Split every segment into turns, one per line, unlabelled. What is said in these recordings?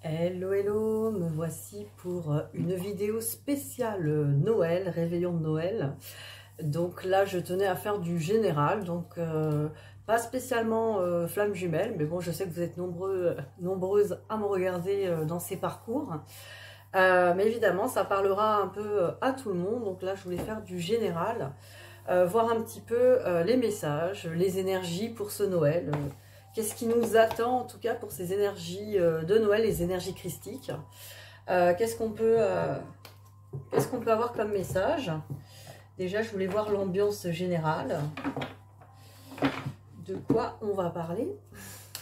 Hello, hello, me voici pour une vidéo spéciale Noël, réveillon de Noël. Donc là, je tenais à faire du général, donc pas spécialement flamme jumelle, mais bon, je sais que vous êtes nombreuses à me regarder dans ces parcours. Mais évidemment, ça parlera un peu à tout le monde, donc là, je voulais faire du général, voir un petit peu les messages, les énergies pour ce Noël. Qu'est-ce qui nous attend, en tout cas, pour ces énergies de Noël, les énergies christiques. Qu'est-ce qu'on peut avoir comme message? Déjà, je voulais voir l'ambiance générale. De quoi on va parler?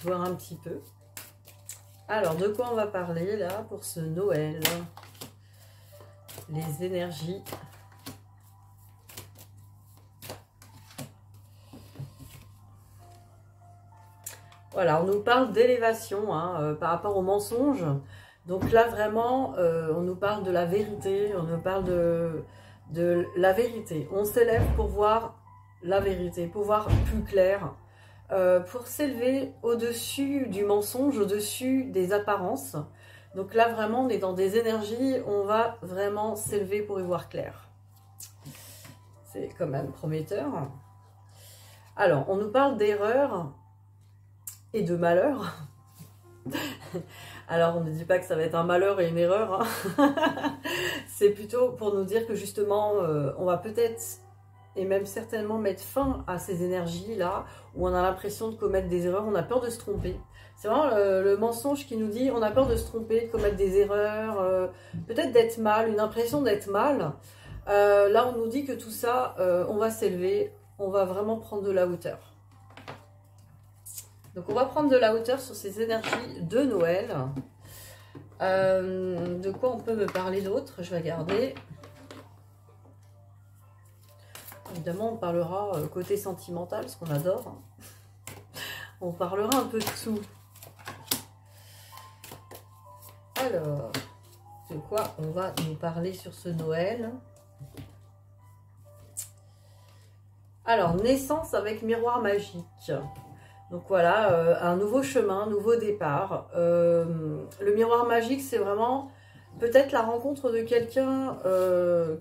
Voir un petit peu. Alors, de quoi on va parler, là, pour ce Noël? Les énergies. Voilà, on nous parle d'élévation hein, par rapport au mensonge. Donc là, vraiment, on nous parle de la vérité, on nous parle de la vérité. On s'élève pour voir la vérité, pour voir plus clair, pour s'élever au-dessus du mensonge, au-dessus des apparences. Donc là, vraiment, on est dans des énergies, on va vraiment s'élever pour y voir clair. C'est quand même prometteur. Alors, on nous parle d'erreurs et de malheur. Alors, on ne dit pas que ça va être un malheur et une erreur. Hein. C'est plutôt pour nous dire que justement, on va peut-être et même certainement mettre fin à ces énergies-là, où on a l'impression de commettre des erreurs, on a peur de se tromper. C'est vraiment le mensonge qui nous dit on a peur de se tromper, de commettre des erreurs, peut-être d'être mal, une impression d'être mal. Là, on nous dit que tout ça, on va s'élever, on va vraiment prendre de la hauteur. Donc, on va prendre de la hauteur sur ces énergies de Noël. De quoi on peut me parler d'autre? Je vais regarder. Évidemment, on parlera côté sentimental, ce qu'on adore. Hein. On parlera un peu de tout. Alors, de quoi on va nous parler sur ce Noël? Alors, naissance avec miroir magique. Donc voilà, un nouveau chemin, un nouveau départ. Le miroir magique, c'est vraiment peut-être la rencontre de quelqu'un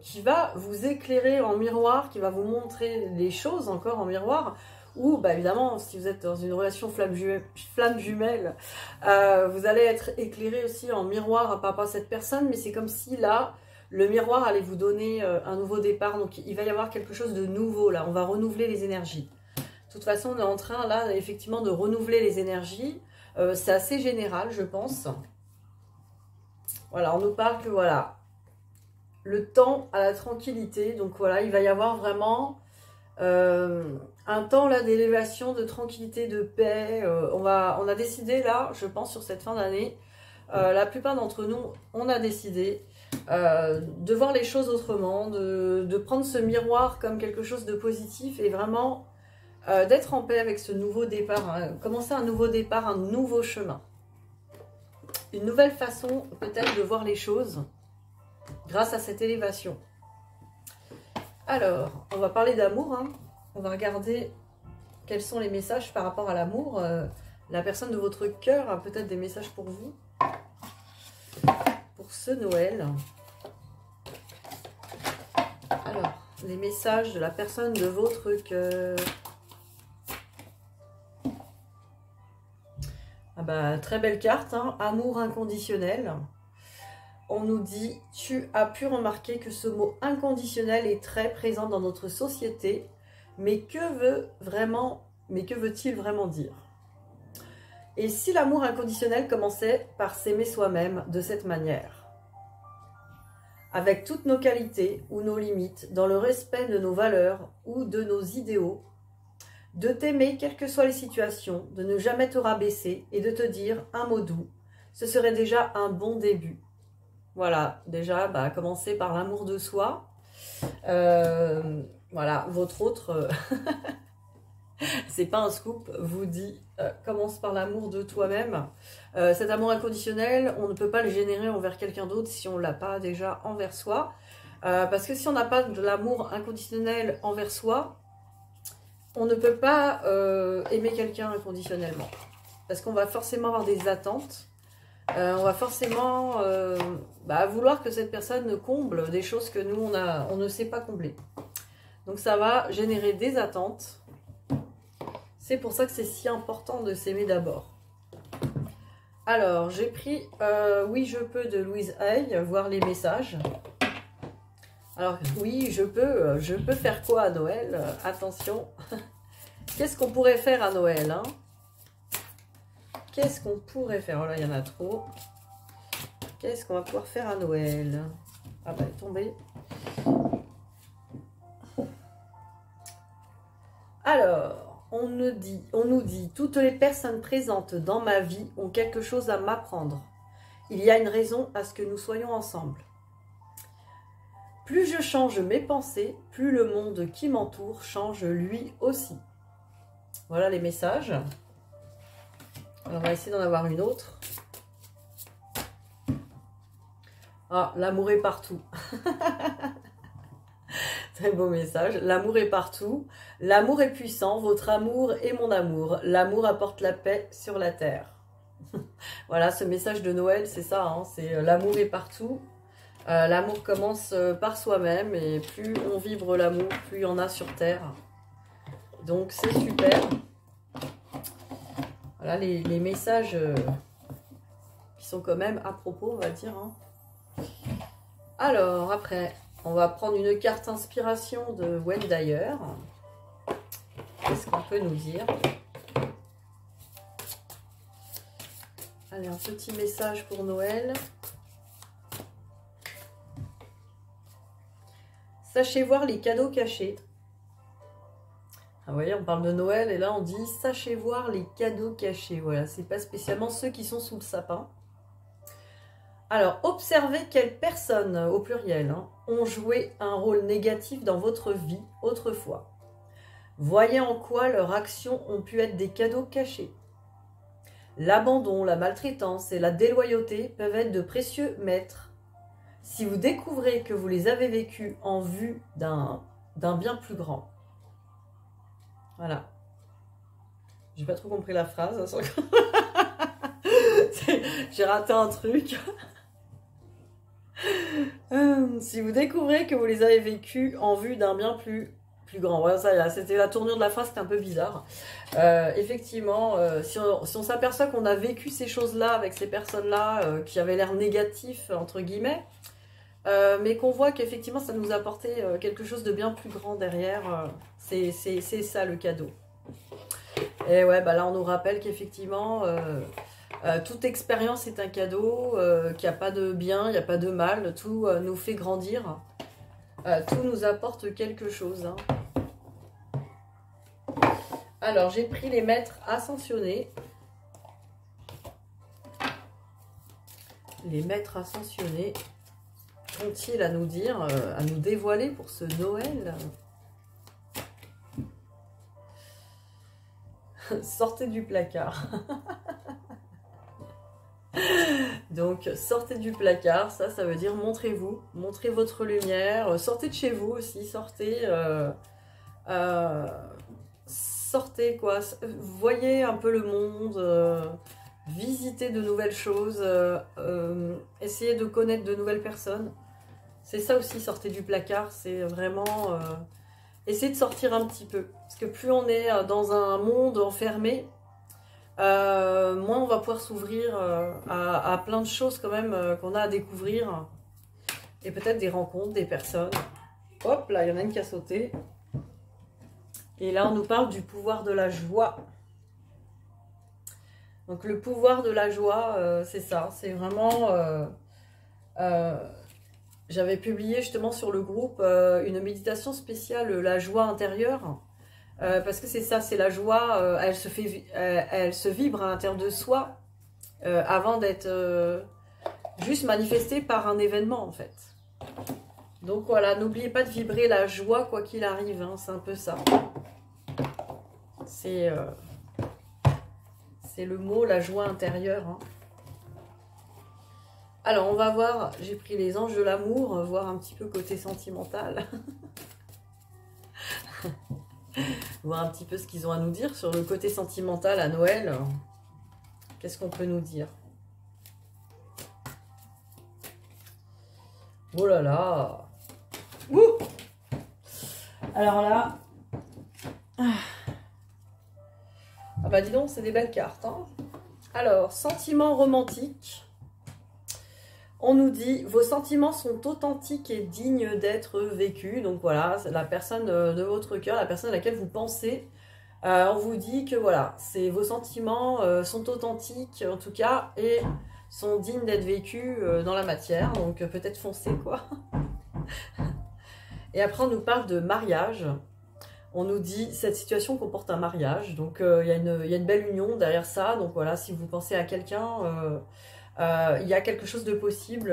qui va vous éclairer en miroir, qui va vous montrer les choses encore en miroir. Ou bah, évidemment, si vous êtes dans une relation flamme jumelle, vous allez être éclairé aussi en miroir par rapport à cette personne. Mais c'est comme si là, le miroir allait vous donner un nouveau départ. Donc il va y avoir quelque chose de nouveau là, on va renouveler les énergies. De toute façon, on est en train, là, effectivement, de renouveler les énergies. C'est assez général, je pense. Voilà, on nous parle que, voilà, le temps à la tranquillité. Donc, voilà, il va y avoir vraiment un temps, là, d'élévation, de tranquillité, de paix. On a décidé, là, je pense, sur cette fin d'année, la plupart d'entre nous, on a décidé de voir les choses autrement, de prendre ce miroir comme quelque chose de positif et vraiment... d'être en paix avec ce nouveau départ, hein, commencer un nouveau départ, un nouveau chemin. Une nouvelle façon peut-être de voir les choses grâce à cette élévation. Alors, on va parler d'amour, hein. On va regarder quels sont les messages par rapport à l'amour. La personne de votre cœur a peut-être des messages pour vous, pour ce Noël. Alors, les messages de la personne de votre cœur. Ah bah, très belle carte, hein, amour inconditionnel. On nous dit, tu as pu remarquer que ce mot inconditionnel est très présent dans notre société, mais que veut-il vraiment dire? Et si l'amour inconditionnel commençait par s'aimer soi-même de cette manière, avec toutes nos qualités ou nos limites, dans le respect de nos valeurs ou de nos idéaux, de t'aimer quelles que soient les situations, de ne jamais te rabaisser et de te dire un mot doux, ce serait déjà un bon début. Voilà, déjà, bah, commencer par l'amour de soi. Voilà, votre autre, c'est pas un scoop, vous dit, commence par l'amour de toi-même. Cet amour inconditionnel, on ne peut pas le générer envers quelqu'un d'autre si on ne l'a pas déjà envers soi. Parce que si on n'a pas de l'amour inconditionnel envers soi, on ne peut pas aimer quelqu'un inconditionnellement. Parce qu'on va forcément avoir des attentes. On va forcément vouloir que cette personne comble des choses que nous, on ne sait pas combler. Donc ça va générer des attentes. C'est pour ça que c'est si important de s'aimer d'abord. Alors, j'ai pris Oui, je peux de Louise Hay, voir les messages. Alors, oui, je peux faire quoi à Noël? Attention. Qu'est-ce qu'on pourrait faire à Noël, hein? Qu'est-ce qu'on pourrait faire? Oh là, il y en a trop. Qu'est-ce qu'on va pouvoir faire à Noël? Ah bah, elle est tombée. Alors, on nous dit, toutes les personnes présentes dans ma vie ont quelque chose à m'apprendre. Il y a une raison à ce que nous soyons ensemble. Plus je change mes pensées, plus le monde qui m'entoure change lui aussi. Voilà les messages. Alors, on va essayer d'en avoir une autre. Ah, l'amour est partout. Très beau message. L'amour est partout. L'amour est puissant. Votre amour est mon amour. L'amour apporte la paix sur la terre. Voilà, ce message de Noël, c'est ça. Hein, c'est l'amour est partout. L'amour commence par soi-même. Et plus on vibre l'amour, plus il y en a sur terre. Donc, c'est super. Voilà les messages qui sont quand même à propos, on va dire. Hein. Alors, après... On va prendre une carte inspiration de Wendayer. Qu'est-ce qu'on peut nous dire? Allez, un petit message pour Noël. Sachez voir les cadeaux cachés. Ah, vous voyez, on parle de Noël et là on dit sachez voir les cadeaux cachés. Voilà, c'est pas spécialement ceux qui sont sous le sapin. Alors, observez quelles personnes, au pluriel, hein, ont joué un rôle négatif dans votre vie autrefois. Voyez en quoi leurs actions ont pu être des cadeaux cachés. L'abandon, la maltraitance et la déloyauté peuvent être de précieux maîtres. Si vous découvrez que vous les avez vécus en vue d'un bien plus grand. Voilà. J'ai pas trop compris la phrase. J'ai raté un truc. Si vous découvrez que vous les avez vécus en vue d'un bien plus grand. Voilà, ça, c'était la tournure de la phrase, c'était un peu bizarre. Effectivement, si on s'aperçoit qu'on a vécu ces choses-là avec ces personnes-là qui avaient l'air négatif, entre guillemets, mais qu'on voit qu'effectivement ça nous a apporté quelque chose de bien plus grand derrière, c'est ça le cadeau. Et ouais, bah là on nous rappelle qu'effectivement... toute expérience est un cadeau, qu'il n'y a pas de bien, il n'y a pas de mal, tout nous fait grandir, tout nous apporte quelque chose. Hein. Alors, j'ai pris les maîtres ascensionnés. Les maîtres ascensionnés, qu'ont-ils à nous dire, à nous dévoiler pour ce Noël? Sortez du placard. Donc, sortez du placard, ça veut dire montrez-vous, montrez votre lumière, sortez de chez vous aussi, sortez, sortez quoi, voyez un peu le monde, visitez de nouvelles choses, essayez de connaître de nouvelles personnes. C'est ça aussi, sortez du placard, c'est vraiment essayez de sortir un petit peu. Parce que plus on est dans un monde enfermé, moins on va pouvoir s'ouvrir à plein de choses quand même qu'on a à découvrir. Et peut-être des rencontres, des personnes. Hop, là, il y en a une qui a sauté. Et là, on nous parle du pouvoir de la joie. Donc, le pouvoir de la joie, c'est ça. C'est vraiment... j'avais publié justement sur le groupe une méditation spéciale, la joie intérieure. Parce que c'est ça, c'est la joie, elle se vibre à l'intérieur de soi avant d'être juste manifestée par un événement en fait. Donc voilà, n'oubliez pas de vibrer la joie quoi qu'il arrive, hein, c'est un peu ça. C'est le mot, la joie intérieure. Hein. Alors on va voir, j'ai pris les anges de l'amour, voir un petit peu côté sentimental. Voir un petit peu ce qu'ils ont à nous dire sur le côté sentimental à Noël. Qu'est-ce qu'on peut nous dire? Oh là là. Ouh. Alors là... Ah bah dis donc, c'est des belles cartes. Hein. Alors, sentiments romantiques. On nous dit, vos sentiments sont authentiques et dignes d'être vécus. Donc voilà, la personne de votre cœur, la personne à laquelle vous pensez. On vous dit que voilà, vos sentiments sont authentiques en tout cas et sont dignes d'être vécus dans la matière. Donc peut-être foncez quoi. Et après on nous parle de mariage. On nous dit cette situation comporte un mariage. Donc il y a une belle union derrière ça. Donc voilà, si vous pensez à quelqu'un, il y a quelque chose de possible,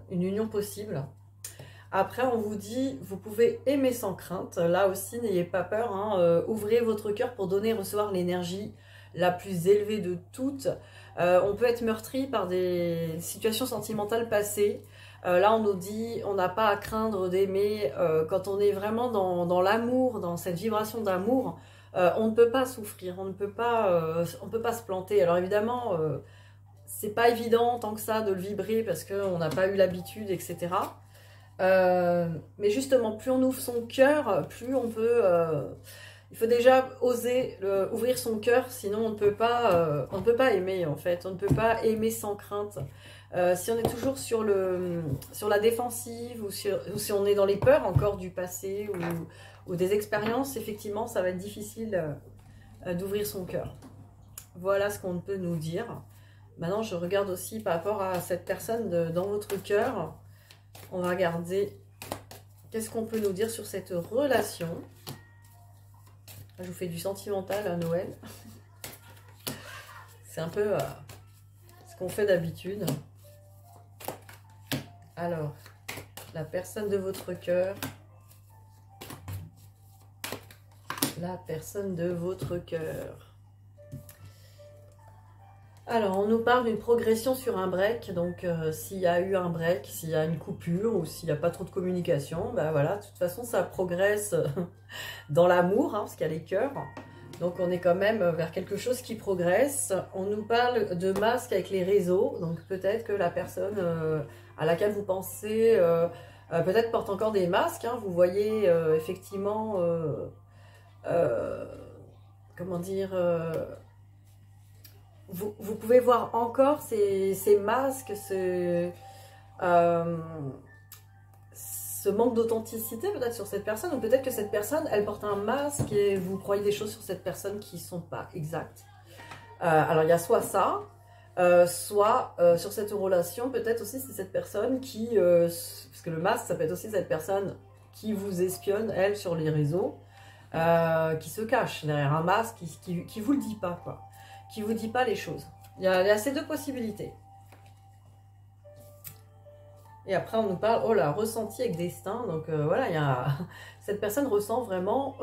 une union possible. Après, on vous dit, vous pouvez aimer sans crainte. Là aussi, n'ayez pas peur. Hein. Ouvrez votre cœur pour donner et recevoir l'énergie la plus élevée de toutes. On peut être meurtri par des situations sentimentales passées. Là, on nous dit, on n'a pas à craindre d'aimer. Quand on est vraiment dans l'amour, dans cette vibration d'amour, on ne peut pas souffrir, on ne peut pas se planter. Alors évidemment, c'est pas évident tant que ça de le vibrer parce qu'on n'a pas eu l'habitude, etc. Mais justement, plus on ouvre son cœur, plus on peut... il faut déjà oser ouvrir son cœur, sinon on ne peut pas aimer en fait. On ne peut pas aimer sans crainte. Si on est toujours sur la défensive ou si on est dans les peurs encore du passé ou des expériences, effectivement, ça va être difficile d'ouvrir son cœur. Voilà ce qu'on peut nous dire. Maintenant, je regarde aussi par rapport à cette personne dans votre cœur. On va regarder qu'est-ce qu'on peut nous dire sur cette relation. Je vous fais du sentimental à Noël. C'est un peu ce qu'on fait d'habitude. Alors, la personne de votre cœur. La personne de votre cœur. Alors, on nous parle d'une progression sur un break. Donc, s'il y a eu un break, s'il y a une coupure ou s'il n'y a pas trop de communication, ben voilà, de toute façon, ça progresse dans l'amour, hein, parce qu'il y a les cœurs. Donc, on est quand même vers quelque chose qui progresse. On nous parle de masques avec les réseaux. Donc, peut-être que la personne à laquelle vous pensez, peut-être porte encore des masques. Hein. Vous voyez effectivement, comment dire... Vous pouvez voir encore ces masques, ce manque d'authenticité peut-être sur cette personne, ou peut-être que cette personne, elle porte un masque et vous croyez des choses sur cette personne qui ne sont pas exactes. Alors il y a soit ça, soit sur cette relation, peut-être aussi c'est cette personne qui, parce que le masque, ça peut être aussi cette personne qui vous espionne, elle, sur les réseaux, qui se cache derrière un masque, qui vous le dit pas, quoi. Qui vous dit pas les choses. Il y a ces deux possibilités. Et après, on nous parle, oh là, ressenti avec destin. Donc voilà, cette personne ressent vraiment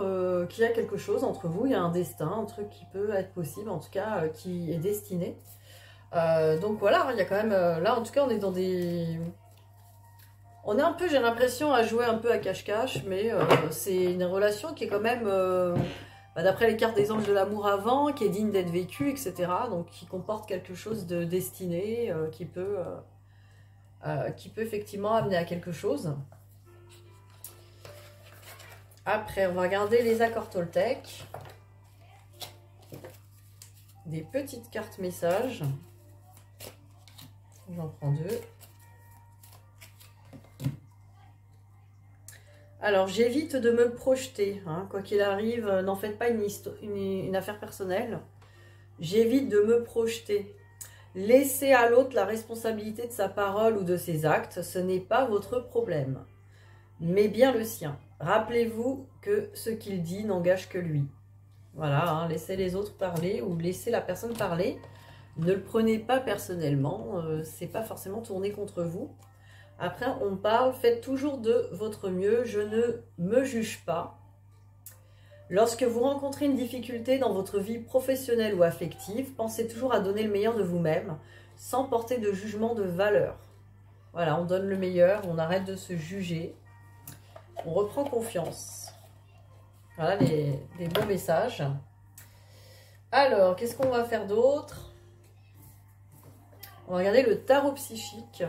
qu'il y a quelque chose entre vous. Il y a un destin, un truc qui peut être possible, en tout cas, qui est destiné. Donc voilà, il y a quand même... là, en tout cas, on est dans des... On est un peu, j'ai l'impression, à jouer un peu à cache-cache, mais c'est une relation qui est quand même... d'après les cartes des anges de l'amour avant, qui est digne d'être vécue, etc. Donc qui comporte quelque chose de destiné, qui peut effectivement amener à quelque chose. Après, on va regarder les accords Toltec. Des petites cartes messages. J'en prends deux. Alors, j'évite de me projeter. Hein. Quoi qu'il arrive, n'en faites pas une affaire personnelle. J'évite de me projeter. Laissez à l'autre la responsabilité de sa parole ou de ses actes. Ce n'est pas votre problème, mais bien le sien. Rappelez-vous que ce qu'il dit n'engage que lui. Voilà, hein, laissez les autres parler ou laissez la personne parler. Ne le prenez pas personnellement. C'est pas forcément tourné contre vous. Après, on parle, faites toujours de votre mieux, je ne me juge pas. Lorsque vous rencontrez une difficulté dans votre vie professionnelle ou affective, pensez toujours à donner le meilleur de vous-même, sans porter de jugement de valeur. Voilà, on donne le meilleur, on arrête de se juger, on reprend confiance. Voilà les bons messages. Alors, qu'est-ce qu'on va faire d'autre? On va regarder le tarot psychique.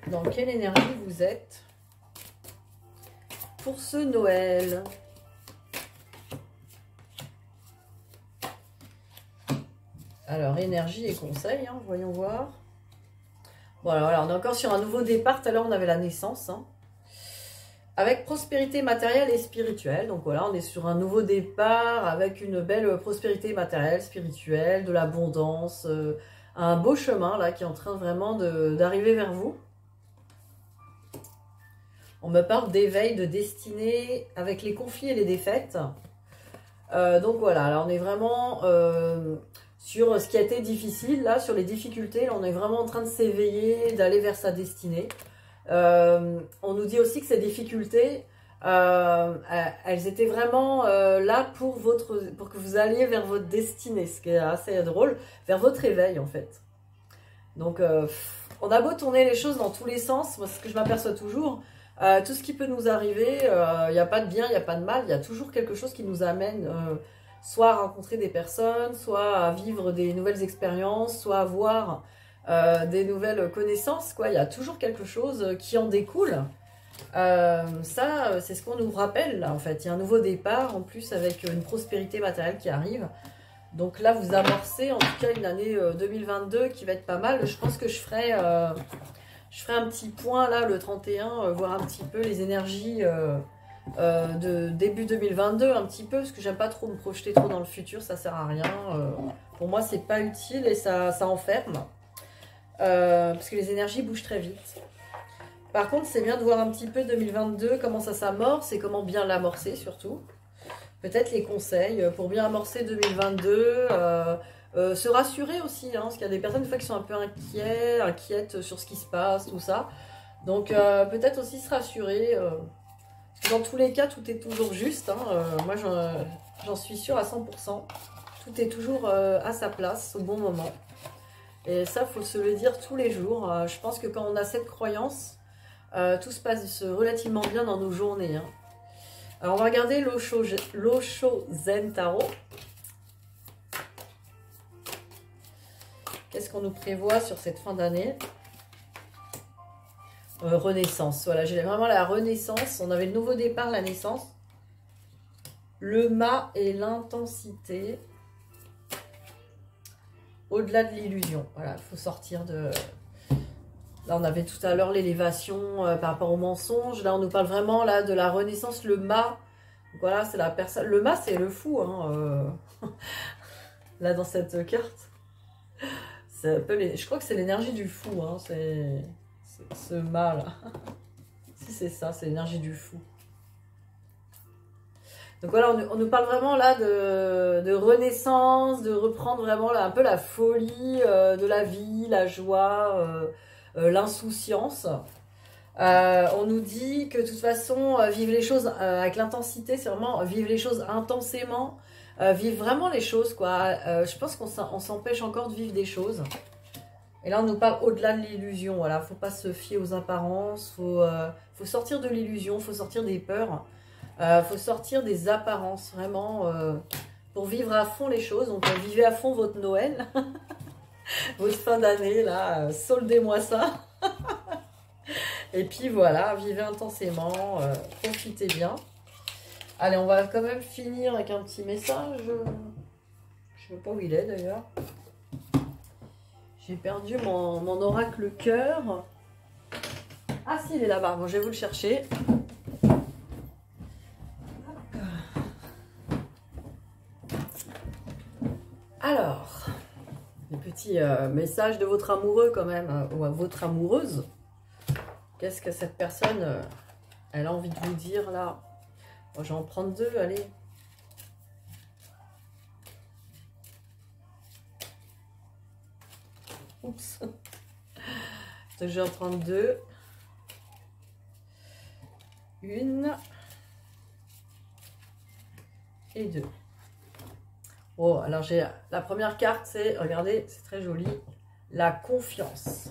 dans quelle énergie vous êtes pour ce Noël. Alors, énergie et conseils, hein, voyons voir. Bon, alors voilà, on est encore sur un nouveau départ. Tout à l'heure, on avait la naissance. Hein, avec prospérité matérielle et spirituelle. Donc voilà, on est sur un nouveau départ avec une belle prospérité matérielle, spirituelle, de l'abondance. Un beau chemin là qui est en train vraiment d'arriver vers vous. On me parle d'éveil, de destinée avec les conflits et les défaites. Donc voilà, là on est vraiment sur ce qui a été difficile, là sur les difficultés. Là, on est vraiment en train de s'éveiller, d'aller vers sa destinée. On nous dit aussi que ces difficultés, elles étaient vraiment là pour que vous alliez vers votre destinée, ce qui est assez drôle, vers votre éveil en fait. Donc on a beau tourner les choses dans tous les sens, moi c'est ce que je m'aperçois toujours, tout ce qui peut nous arriver, il n'y a pas de bien, il n'y a pas de mal, il y a toujours quelque chose qui nous amène soit à rencontrer des personnes, soit à vivre des nouvelles expériences, soit à voir des nouvelles connaissances, quoi. Il y a toujours quelque chose qui en découle. Ça, c'est ce qu'on nous rappelle, là, en fait. Il y a un nouveau départ, en plus, avec une prospérité matérielle qui arrive. Donc là, vous amorcez, en tout cas, une année 2022 qui va être pas mal. Je pense que je ferai un petit point, là, le 31, voir un petit peu les énergies de début 2022, un petit peu, parce que j'aime pas trop me projeter trop dans le futur, ça sert à rien. Pour moi, c'est pas utile et ça enferme. Parce que les énergies bougent très vite. Par contre, c'est bien de voir un petit peu 2022, comment ça s'amorce et comment bien l'amorcer surtout. Peut-être les conseils pour bien amorcer 2022, se rassurer aussi, hein, parce qu'il y a des personnes des fois qui sont un peu inquiètes sur ce qui se passe, tout ça. Donc peut-être aussi se rassurer. Dans tous les cas, tout est toujours juste. Hein, moi, j'en suis sûre à 100%. Tout est toujours à sa place, au bon moment. Et ça, il faut se le dire tous les jours. Je pense que quand on a cette croyance, tout se passe relativement bien dans nos journées. Hein. Alors, on va regarder l'Osho Zen Tarot. Qu'est-ce qu'on nous prévoit sur cette fin d'année? Renaissance. Voilà, j'ai vraiment la renaissance. On avait le nouveau départ, la naissance. Le mât et l'intensité. Au-delà de l'illusion. Voilà, il faut sortir de... Là, on avait tout à l'heure l'élévation par rapport au mensonge. Là, on nous parle vraiment là de la renaissance. Le mât, voilà, c'est la personne... Le mât, c'est le fou. Hein, là, dans cette carte. Un peu les... Je crois que c'est l'énergie du fou. Hein, c'est ce mât, là. Si, c'est ça, c'est l'énergie du fou. Donc voilà, on nous parle vraiment là de renaissance, de reprendre vraiment là, un peu la folie de la vie, la joie, l'insouciance. On nous dit que de toute façon, vivre les choses avec l'intensité, c'est vraiment vivre les choses intensément, vivre vraiment les choses, quoi. Je pense qu'on s'empêche encore de vivre des choses. Et là, on nous parle au-delà de l'illusion, voilà. Faut pas se fier aux apparences, faut sortir de l'illusion, faut sortir des peurs. Faut sortir des apparences, vraiment, pour vivre à fond les choses. Donc, vivez à fond votre Noël, votre fin d'année, là, soldez-moi ça. Et puis, voilà, vivez intensément, profitez bien. Allez, on va quand même finir avec un petit message. Je ne sais pas où il est, d'ailleurs. J'ai perdu mon oracle cœur. Ah, si, il est là-bas. Bon, je vais vous le chercher. Alors, le petit message de votre amoureux quand même, ou à votre amoureuse. Qu'est-ce que cette personne, elle a envie de vous dire là? Bon, je vais en prendre deux, allez. Oups. Donc, je vais en prendre deux. Une. Et deux. Bon, alors j'ai la première carte, c'est, regardez, c'est très joli, la confiance.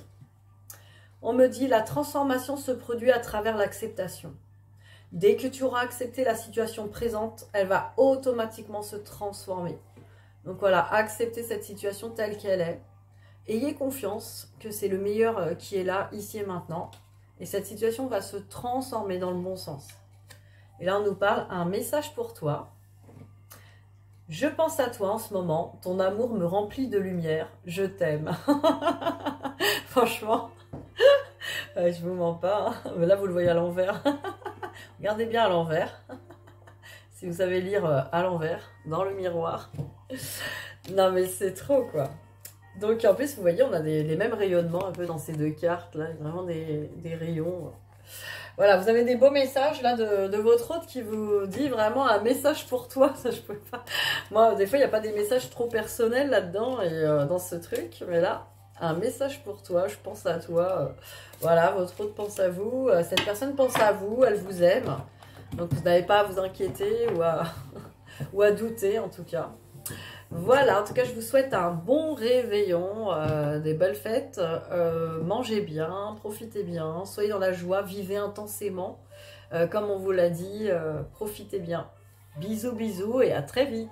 On me dit, la transformation se produit à travers l'acceptation. Dès que tu auras accepté la situation présente, elle va automatiquement se transformer. Donc voilà, acceptez cette situation telle qu'elle est. Ayez confiance que c'est le meilleur qui est là, ici et maintenant. Et cette situation va se transformer dans le bon sens. Et là, on nous parle, un message pour toi. Je pense à toi en ce moment, ton amour me remplit de lumière, je t'aime. Franchement, je vous mens pas, hein. Mais là vous le voyez à l'envers. Regardez bien à l'envers, si vous savez lire à l'envers, dans le miroir. Non mais c'est trop quoi. Donc en plus vous voyez, on a les mêmes rayonnements un peu dans ces deux cartes, là, vraiment des rayons. Voilà, vous avez des beaux messages là de votre hôte qui vous dit vraiment un message pour toi. Ça, je peux pas. Moi, des fois, il n'y a pas des messages trop personnels là-dedans et dans ce truc. Mais là, un message pour toi, je pense à toi. Voilà, votre hôte pense à vous. Cette personne pense à vous, elle vous aime. Donc, vous n'avez pas à vous inquiéter ou à douter en tout cas. Voilà, en tout cas, je vous souhaite un bon réveillon, des belles fêtes, mangez bien, profitez bien, soyez dans la joie, vivez intensément, comme on vous l'a dit, profitez bien. Bisous, bisous et à très vite.